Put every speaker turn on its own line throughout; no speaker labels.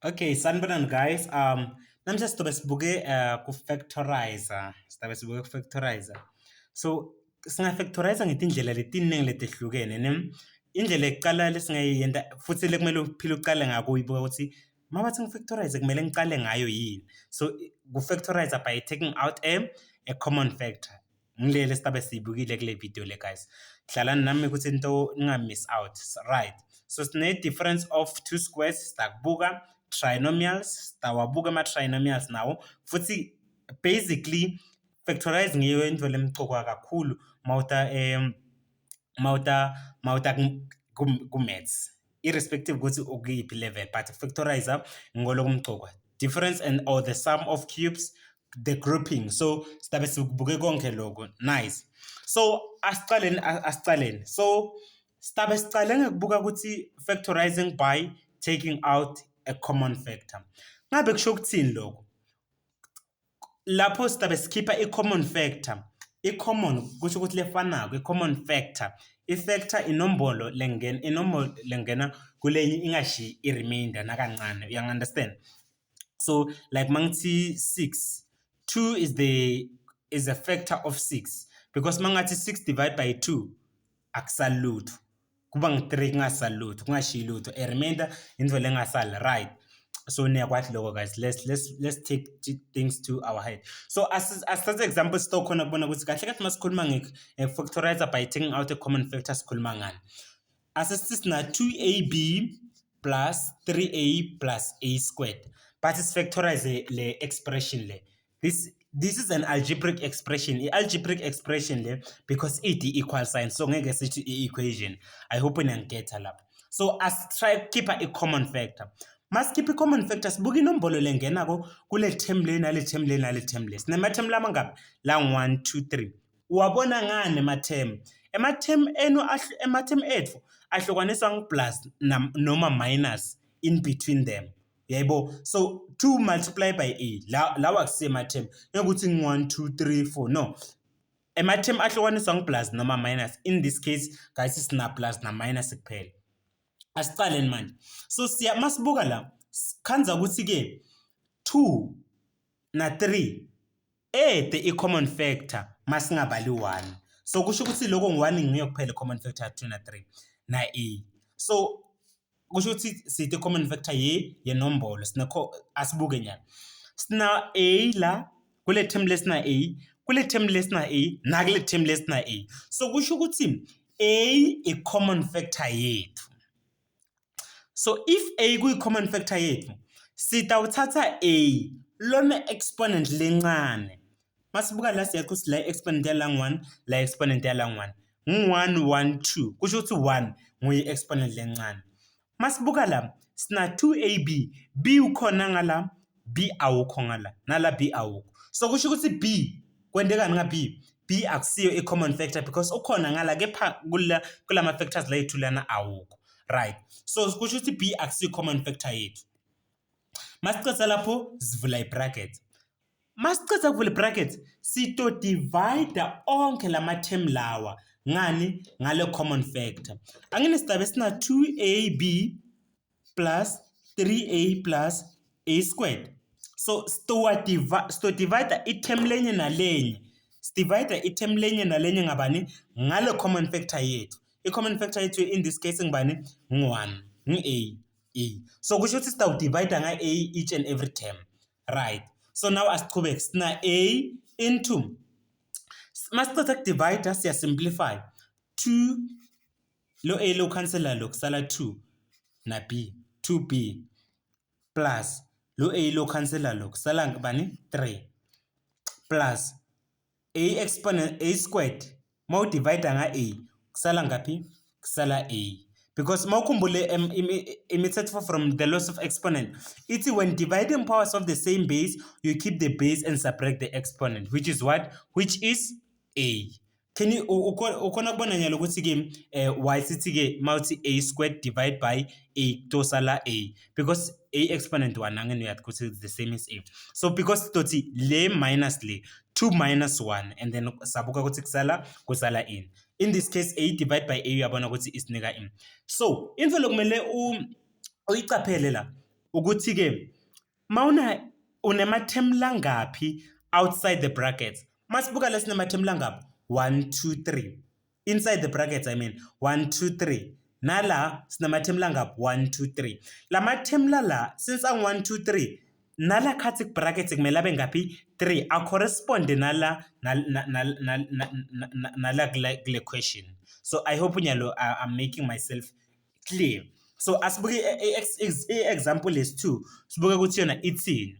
Okay, sanibonani guys. Namhlanje sizobe sibuke ku-factorizer. Sizobe sibuke ku-factorizer. So, singa-factorizer ngezindlela letiningi letehlukene, ne? Indlela yokuqala lesingayiyenda futhi lekumele uphile uqale ngako uyibuka ukuthi mabathi ngi-factorize kumele ngiqale ngayo yini. So, ku-factorizer by taking out a common factor. Ngilele sizobe siyibukile kule video le guys. Hlalani nami ukuthi into ninga-miss out, right? So, sine-difference of two squares sitakubuka trinomials, tawabuka ama-trinomials nawo futhi basically factorizing ngiyo into lemxokwa kakhulu mawuta ku-maths irrespective ukuthi ukuyiphi level, but factorizer ngolokumxokwa difference and or the sum of cubes, the grouping. So sizabe sibuke konke lokho. Nice. So asicaleni. So sizabe sicale ngekubuka ukuthi factorizing by taking out a common factor. Ngabe kusho ukuthini lokho? Lapho sizabe sikhipha i-common factor. I-common kusho ukuthi lefanako, i-common factor. I-factor inombolo lengena kulenye ingashi i-remainder nakancane. You understand? So like mangithi 6, 2 is a factor of 6 because mangathi 6 divided by 2 akusalutho. Kuba ngi-3 kungasalutho, kungashi lutho. A remainder into lengasala, right? So niyakwathi lokho guys. Let's take things to our head. So as example stock khona kubona ukuthi kahle kahle masikhuluma nge-factorizer by taking out a common factor sikhuluma ngani. Asisithi na 2ab plus 3a plus a squared. But it's factorize le expression le. This is an algebraic expression. I-algebraic expression le because it equal sign. So ngeke sithi i-equation. I hope niyangikhetha lapha. So as try keep a common factor. Must keep a common factor. Sibuka inombolo lengenako kule term le nale term le nale term le. Sinema term lama ngapi? La 1 2 3. Uwabona ngani ema-term? Ema-term ethu ahlukwaniswa ngu-plus noma minus in between them. Yebo, so 2 multiplied by a lawa akusiyo ema-term ukuthi ngi-1 2 3 4 no. Ema-term ahlukwaniswa ngu-plus noma minus. In this case guys sina plus na minus kuphela. Asicaleni manje. So masibuka la khanza ukuthi ke 2 na 3 the common factor masingabali 1. So kusho ukuthi lokho ngi1 ngiyo kuphela common factor 2 na 3 na a. So kusho ukuthi sithi common factor yenombolo sinakho asibuke nyana. Sina a la kule term lesina a, kule term lesina a na kule term lesina a. So kusho ukuthi a common factor yethu. So if a kuyi common factor yethu sitawuthatha a lona exponent lencane. Masibuka la siyakuthi la exponent yala 1 la exponent yala 1 ngu1 1 2 kusho ukuthi 1 nguyi exponent lencane. Masibuka la sina 2ab b ukhona ngala b awukho ngala nala b awukho. So kusho ukuthi b kwendekani nga b akusiyo i common factor because ukhona ngala kepha kulama factors la yethu lana awukho, right? So kusho ukuthi b akusiyo common factor yethu. Masicetha lapho sivula i-bracket. Masicetha kuvula i-bracket sito divide onke lama term lawa ngani ngale common factor. Angene sizabe sina 2ab plus 3a plus a squared. So sto divide i-term lenye nalenye. Divide i-term lenye nalenye ngabani ngale common factor yethu. I-common factor yethu in this case ngibani ngu1 ngi a. So kusho ukuthi sita divide nga a each and every term, right? So now asiqhubeke sina a into masicetha ukudivide siya simplify 2 lo a lo cancela lo kusala 2 na b 2b plus lo a lo cancela lo kusala ngibani 3 plus a exponent a squared mawu divide nga a kusala ngapi kusala a. Because mawukhumbule imithetho from the laws of exponent, it's when dividing powers of the same base, you keep the base and subtract the exponent, which is what? Which is a. Can you ukona kubona nyalo ukuthi ke y sithi ke mawuthi a squared divide by a tosala a because a exponent 1 angene uyathi ukuthi the same as a. So because tothi le minus le 2 minus 1 and then sabuka ukuthi kusala in. In this case a divide by a uyabona ukuthi isinika in. So into lokumele uyicaphele la ukuthi ke mawuna unema-term langaphi outside the brackets. Masibuka la sinema-term langaphi 1 2 3 inside the brackets, I mean 1 2 3 nala sinema-term langaphi 1 2 3 lama-term la since ang 1 2 3 nala khathi brackets kumele abe ngaphi 3 a correspond nala kule question. So I hope unyalo I'm making myself clear. So asibuke example lesi2 sibuke ukuthi yona ithini.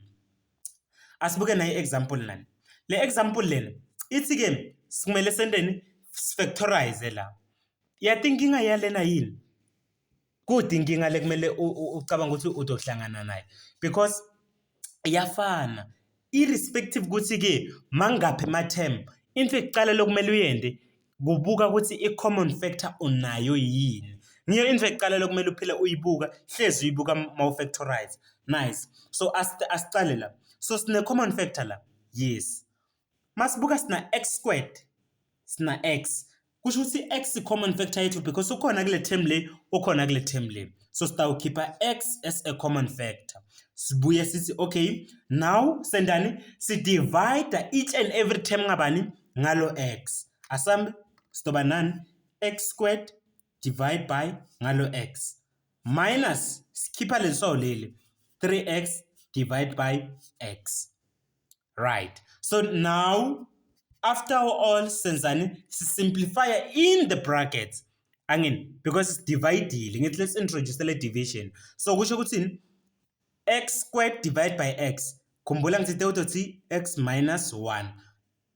Asibuke na example nani. Le example lena ithi ke sikumele sendeni factorize la. Yathinkinga yalena yini? Kudinga inkinga lekumele ucabanga ukuthi uzohlangana naye because iyafana irrespective ukuthi ke mangaphi ama-term into ekuqala lokumele uyende kubuka ukuthi i-common factor unayo yini. Ngiyo into ekuqala lokumele uphile uyibuka hlezi uyibuka ma-factorize. Nice. So asicale la. So sine common factor la. Yes. Masibuka sina x squared sina x kusho ukuthi x i-common factor yethu because ukhona kule term le ukhona kule term le. So sitawukhipha x as a common factor. Sibuye sithi okay now sendani si divide each and every term ngabani ngalo x. Asambe stoba nani x squared divide by ngalo x minus sikhipha leso leli 3x divide by x. Right. So now after all senzani simplify in the brackets again because it's divided. Let's introduce the division. So kusho ukuthi x squared divided by x khumbula ngithi uthi x minus 1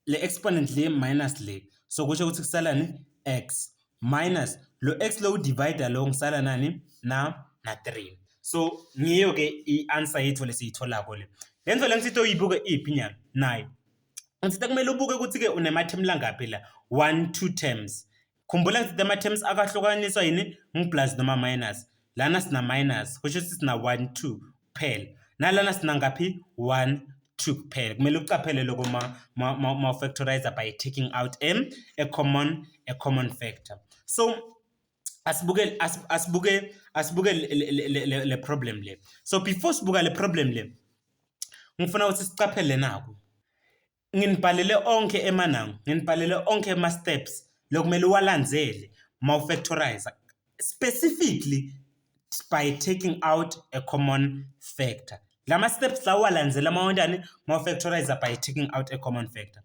le exponent le minus le. So kusho ukuthi kusalani x minus lo x lo divide lo ngisala nani na 3. So ngiyo ke i-answer yethu lesiyitholako le. Lenzo lengithi uyibuke iphinyana nayo. Ngithi kumele ubuke ukuthi ke unema-term langaphi la 1 2 terms. Khumbula ngithi ama-terms akahlukaniswa yini ngiplus noma minus. Lana sina minus kusho ukuthi sina 1 2 kuphela. Nalana sina ngaphi 1 2 kuphela. Kumele ucaphele lokho ma factorizer by taking out a common factor. So asibuke le problem le. So before sibuka le problem le ngifuna ukuthi sicaphele naku. Nginibhalele onke emanango, nginibhalele onke ama steps lokumele uwalandzele ma factorizer specifically by taking out a common factor. Lama steps la walandzela mawendani ma factorizer by taking out a common factor.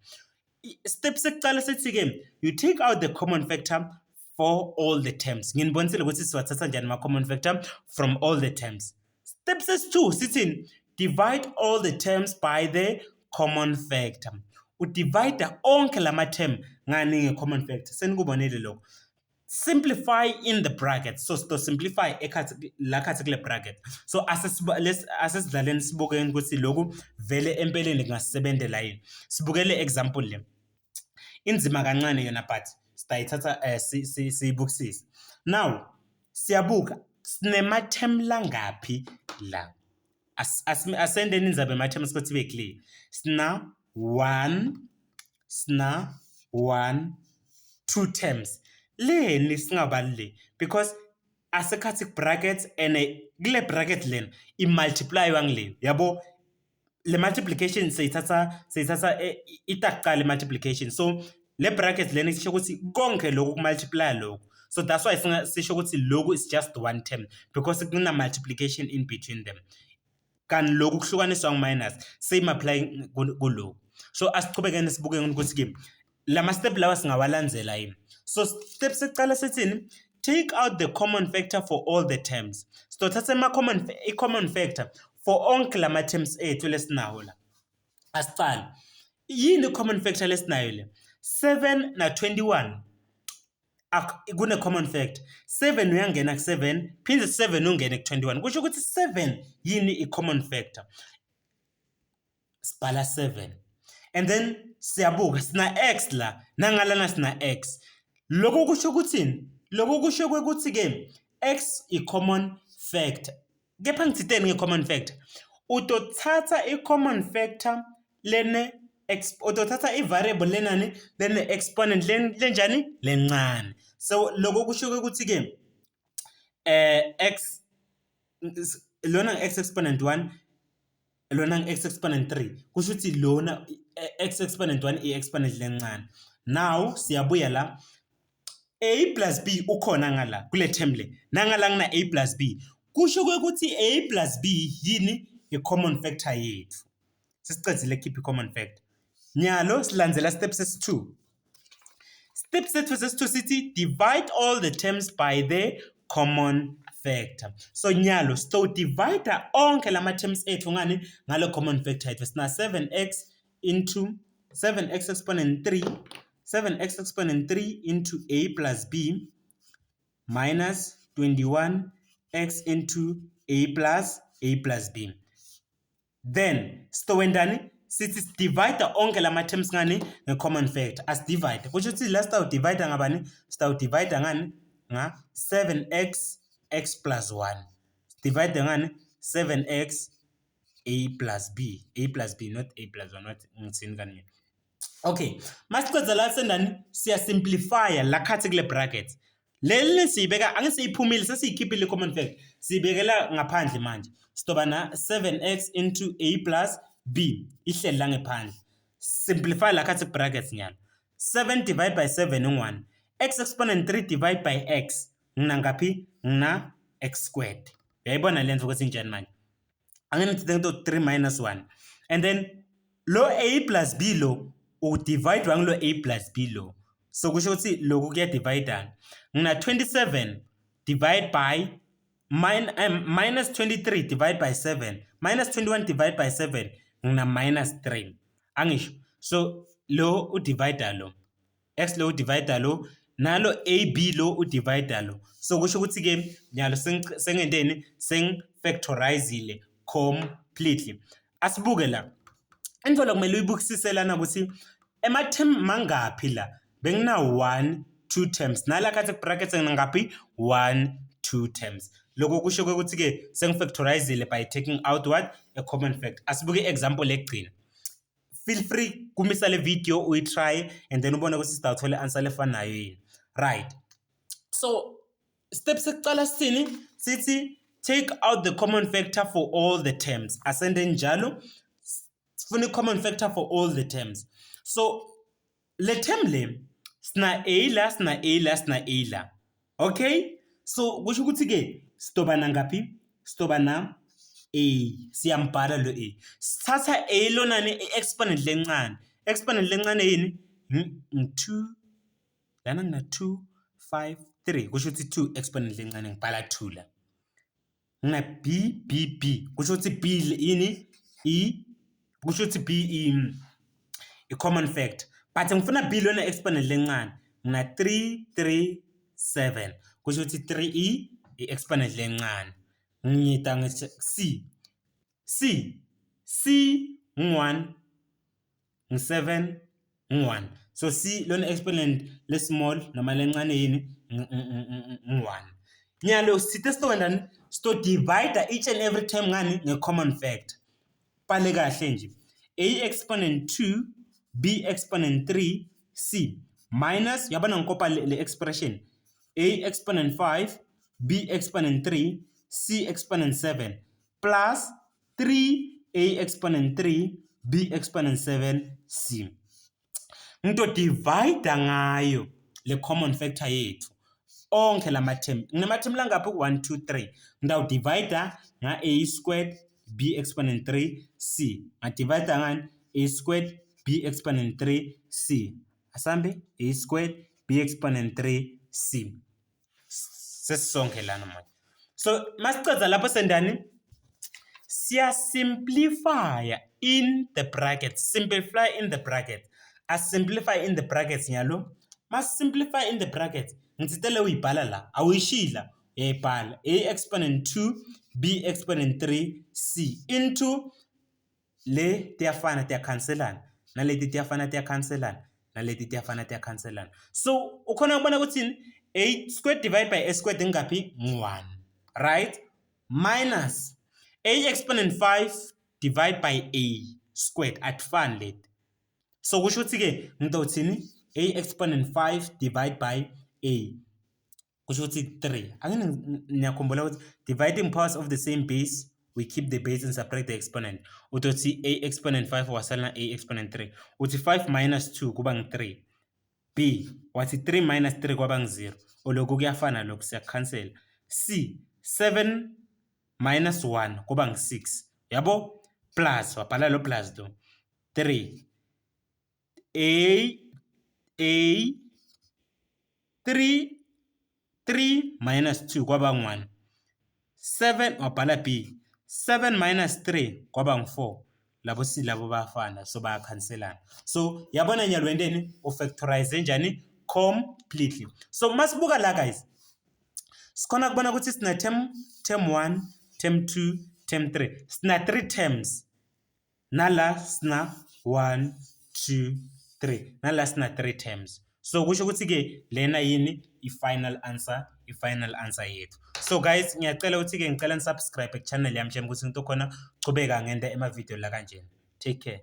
Steps ekuqala sithi ke you take out the common factor for all the terms. Nginibonisile ukuthi siwathatha njani ma common factor from all the terms. Steps 2 sithi divide all the terms by the common factor. Udivide onke lama term ngani nge-common factor. Senikubonile lokho. Simplify in the bracket. So to simplify la khathi kule bracket. So asesidlaleni sibukeni ukuthi lokhu vele empeleni kungasebenzela yini. Sibukele example le. Inzima kancane yona but sitayithatha siyibukisise. Now siyabuka sinema-term langaphi la. Asendeni nizabe ama-terms ukuthi be clear. Sina 1 2 terms. Leni singabalile because asekhathi brackets and kule bracket lena i-multiply wangile. Yabo le multiplication seyithatha itaqala multiplication. So le bracket lena isho ukuthi konke lokhu kumultiply lokhu. So that's why sisho ukuthi lokhu is just one term because kuna multiplication in between them. Kan lokhu kuhlukaniswa minus same applying kulokhu. So asiqhubekene sibuke ukuthi ke lama step lawa singawalandzela yini. So step sekuqala sithini take out the common factor for all the terms. So thatha common factor for onke lama terms ethu lesinawo la. Asicala yini common factor lesinayo le 7 na 21 kune common factor 7 uyangena ku7 phinde 7 ungene ku21 kusho ukuthi 7 yini i-common factor. Sibhala 7 and then siyabuka sina x la nangalana sina x. Lokho kusho ukuthini? Lokho kusho ukuthi ke x i-common factor. Kepha ngithini nge-common factor? Utothatha i-common factor lene utothatha i-variable lenani lene exponent lenjani lencane. So lokho kusho ukuthi ke x lona x exponent 1 lona x exponent 3 kusho ukuthi lona x exponent 1 i exponent lencane. Now siyabuya la a plus b ukhona ngala kule term le nangala ngina a plus b kusho ukuthi a plus b yini i common factor yethu. Sesicedzile keep i common factor. Nyalo silandzela step ses2. Step ses2 sithi divide all the terms by the common factor. So nyalo sto divide onke lama terms ethu ngani ngalo common factor yethu. Sina 7x into 7x exponent 3 7x exponent 3 into a plus b minus 21x into a plus b. Then sitowendani sithi divide onke lama terms ngani nge-common factor. As divide kusho ukuthi la sitawudivide ngabani? Sitawudivide ngani? Nga 7x x plus 1. Divide ngani? 7x a plus b. A plus b, not a plus 1, not ngitsini kanini. Okay, masicedza la sendani siya simplify la khathi kule brackets. Leli siyibeka angisiyiphumile sesiyikhiphile common factor. Siyibekela ngaphandle manje. Sitoba na 7x into a plus b ihleli la ngephandle. Simplify la khathi brackets nyalo. 7 divided by 7 1. X exponent 3 divided by x ngina ngaphi? Ngina x squared. Uyayibona lento ukuthi injani manje? Angene ngithethe 3 minus 1. And then lo a plus b lo udivide ngalo a plus b lo. So kusho ukuthi lokhu kuya divide ngina 27 divide by minus 23 divide by 7 minus 21 divide by 7 ngina minus 3. Angisho. So lo udivide lo x lo udivide lo nalo ab lo udivide lo. So kusho ukuthi ke nyalo sengendeni factorizile completely. Asibuke la. Into lo kumele uyibukiselana ukuthi ema term mangaphi la bengina 1 2 terms nala khathi brackets ngaphi 1 2 terms. Lokho kusho ukuthi ke sengifactorizile by taking out what a common factor. Asibuke example legcina. Feel free kumisa le video we try and then ubone ukuthi sitawuthola answer lefanayo yini. Right. So step sekuqala sithini sithi take out the common factor for all the terms. Asende njalo sifuna common factor for all the terms. So le term le sina a la sina a la sina a la. Okay? So kusho ukuthi ke sitoba na ngaphi? Sitoba na a. Siyambhala lo a. Sithatha a lona ne exponent lencane. Exponent lencane yini? 2 lana ngina 2 5 3 kusho ukuthi 2 exponent lencane ngibhala 2 la. Ngina b kusho ukuthi b yini? E kusho ukuthi b i common factor. But ngifuna b lona exponent lencane. Ngina 3 3 7 kusho ukuthi 3 i exponent lencane. Ngiyita nge c 1 7 1. So c lona exponent le small noma lencane yini? 1. Nyalo sithe sitowendani sto divide each and every term ngani nge common factor. Pale kahle nje. A exponent 2 b exponent 3 c minus yabona ngikopa le expression a exponent 5 b exponent 3 c exponent 7 plus 3 a exponent 3 b exponent 7 c. Ngito divide ngayo le common factor yethu onke lama term. Nginama term langaphi? 1 2 3. Ngitawu divide nga a squared b exponent 3 c. Ngadivide ngani? A squared b exponent 3 c. Asambe a squared b exponent 3 c. Sesonke lana manje. So masicedza lapho sendani siya simplify in the brackets. Simplify in the brackets. As simplify in the brackets nyalo. Mas simplify in the brackets. Ngitsitele uyibhala la. Awuyishila uyayibhala. A exponent 2 b exponent 3 c into le tiyafana tiyacancelana naleti tiyafana tiyacancelana naleti tiyafana tiyacancelana. So ukhona ukubona ukuthi a squared divided by a squared ngaphi? 1. Right? Minus a exponent 5 divided by a squared atfani leti. So kusho ukuthi ke ngitothini a exponent 5 divided by a kusho ukuthi 3. Angene ngiyakhumbula ukuthi dividing powers of the same base we keep the base and subtract the exponent. Utothi a exponent 5 wasala na a exponent 3. Uthi 5 minus 2 kuba ngu-3. B wathi 3 minus 3 kwaba ngu-0. Oloku kuyafana lokhu siyacancel. C 7 minus 1 kuba ngu-6. Yabo? Plus wabhala lo plus do. 3 A 3 minus 2 kwaba ngu-1. 7 wabhala B 7 minus 3 kwaba ngu-4. Labo si labo bafana so bayakhanselana. So yabona nyalwendeni ufactorize njani completely. So masibuka la guys, sikhona kubona ukuthi sina term 1, term 2, term 3. Sina 3 terms. Nala sina 1 2 3. Nala sina 3 terms. So kusho ukuthi ke lena yini i-final answer yethu. So guys, ngiyacela ukuthi ke ngicela nisubscribe ku channel yami njengoba ukuthi ngito khona chubeka ngenda ema video la kanjena. Take care.